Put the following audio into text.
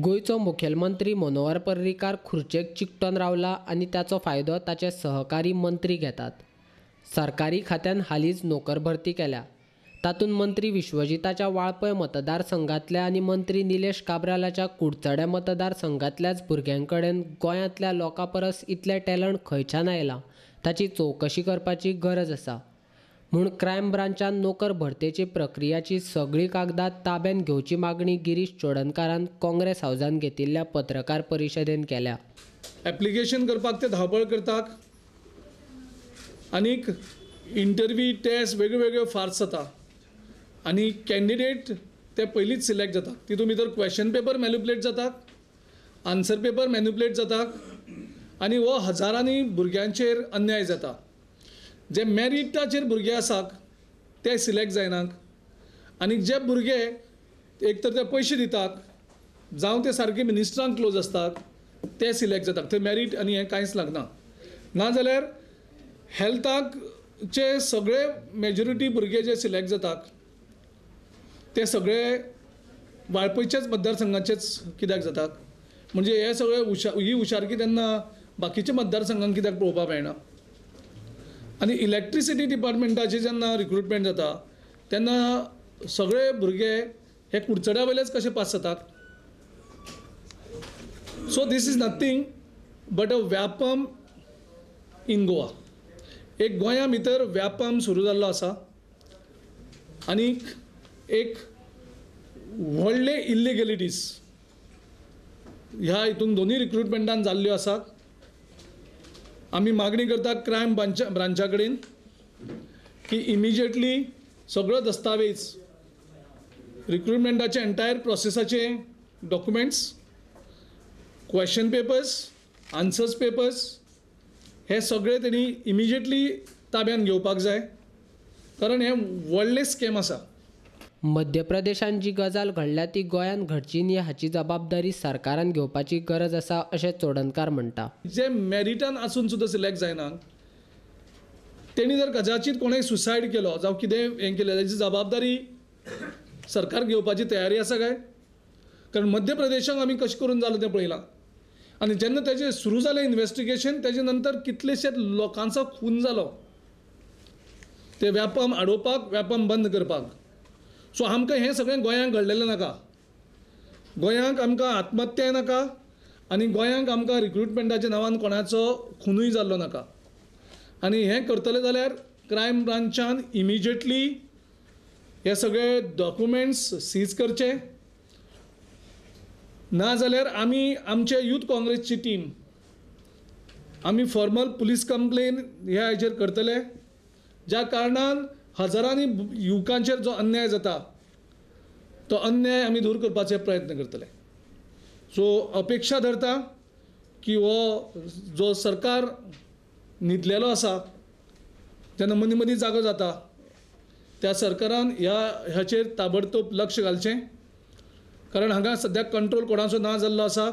गोयचो मुखेलमंत्री मनोहर पर्रीकार खुर्चेक चिकटून रावला आनी त्याचो फायदो ताचे सहकारी मंत्री घेतात। सरकारी खात्यान हालींच नोकर भरती केल्या। तातूंत मंत्री विश्वजिताच्या वाळपय मतदारसंघातल्या आनी मंत्री निलेश काब्रालाच्या कुडचड्या मतदारसंघातल्याच भुरग्यांकडेन गोंयांतल्या लोकां परस इतलें टॅलंट खंयच्यान आयलां ताची चवकशी करपाची गरज आसा म्हूण क्रायम ब्रांचान नोकर भरतेची प्रक्रियाची सगळी कागदां ताब्यात घेवची मागणी गिरीश चोडणकारान काँग्रेस हावजान घेतिल्ल्या पत्रकार परिशदेंत केल्या। एप्लिकेशन करपाक ते धांवपळ करतात आनीक इंटरव्यू टेस्ट वेगळ्यो फार्स जाता आनी कॅन्डिडेट ते पयलींच सिलेक्ट जाता। तितून भितर क्वेश्चन पेपर मॅन्युप्युलेट जातात, आन्सर पेपर मॅन्युप्युलेट जातात आनी हो हजारांनी भुरग्यांचेर अन्याय जाता। जे मॅरिटाचेर भुरगे आसात ते सिलेक्ट जायनात आनी जे भुरगे एक तर ते पयशे दितात जावं ते सारके मिनिस्टरांक क्लोज असतात ते सिलेक्ट जातात। थंय मॅरिट आनी हें कांयच लागना। नाजाल्यार हेल्थाचे सगळे मेजॉरिटी भुरगे जे सिलेक्ट जातात ते सगळे वाळपयच्याच मतदारसंघाचेच कित्याक जातात? म्हणजे हे सगळे ही हुशारकी तेन्ना बाकीच्या मतदारसंघांक कित्याक पळोवपाक मेळना? आनी इलेक्ट्रिसिटी डिपार्टमेंटाचे जेन्ना रिक्रुटमेंट जाता तेन्ना सगळे भुरगे हे कुडचड्या वयलेच कशे पास जातात? So this is nothing but a व्यापम इन गोवा। एक गोंया भितर व्यापम सुरू जाल्लो आसा आनीक एक व्हडले इल्लिगॅलिटीज ह्या हितून दोनूय रिक्रुटमेंटान जाल्ल्यो आसात। आमी मागणी करतात क्रायम ब्रांचा कडेन की इमिजिएटली सगळो दस्तावेज रिक्रुटमेंटाचे एंटायर प्रोसेसाचे documents, question papers, answers papers हे सगळे तेणी इमिजिएटली ताब्यात घेवपाक जाय, कारण हे व्हडले स्कॅम आसा। मध्य प्रदेशान जी गजाल घडल्या ती गोंयान घडची न्ही हाची जबाबदारी सरकारान घेवपाची गरज आसा अशें चोडणकार म्हणटा। जे मॅरिटान आसून सुद्दां सिलेक्ट जायना तेणी जर कदाचित कोणें सुसायड केलो जावं कितें हें केलें ताची जबाबदारी सरकार घेवपाची तयारी आसा काय? कारण मध्य प्रदेशाक आमी कशें करून जालें तें पळयलां आनी जेन्ना तेजें सुरू जालें इन्वेस्टिगेशन तेजे नंतर कितलेशेच लोकांचो खून जालो। ते व्यापम आडोवपाक, व्यापम बंद करपाक। सो आमकां हें सगळें गोंयांक घडलेलें नाका। गोंयांक आमकां आत्महत्याय नाका आनी गोंयांक आमकां रिक्रुटमेंटाच्या नांवान कोणाचो खुनूय जाल्लो नाका। आनी हें करतले जाल्यार क्रायम ब्रांचान इमिजिएटली हे सगळे डॉक्युमेंट्स सीज करचे, नाजाल्यार आमी आमचे यूथ काँग्रेसची टीम आमी फॉर्मल पुलीस कंप्लेन ह्या हाचेर करतले, ज्या कारणान हजारांनी युवकांचेर जो अन्याय जाता तो अन्याय आमी दूर करपाचे प्रयत्न करतले। सो अपेक्षा धरता की हो जो सरकार न्हिदलेलो आसा जेन्ना मदीं मदीं जागो जाता त्या सरकारान ह्याचेर ताबडतोब लक्ष घालचें, कारण हांगा सद्याक कंट्रोल कोणाचो ना जाल्लो आसा।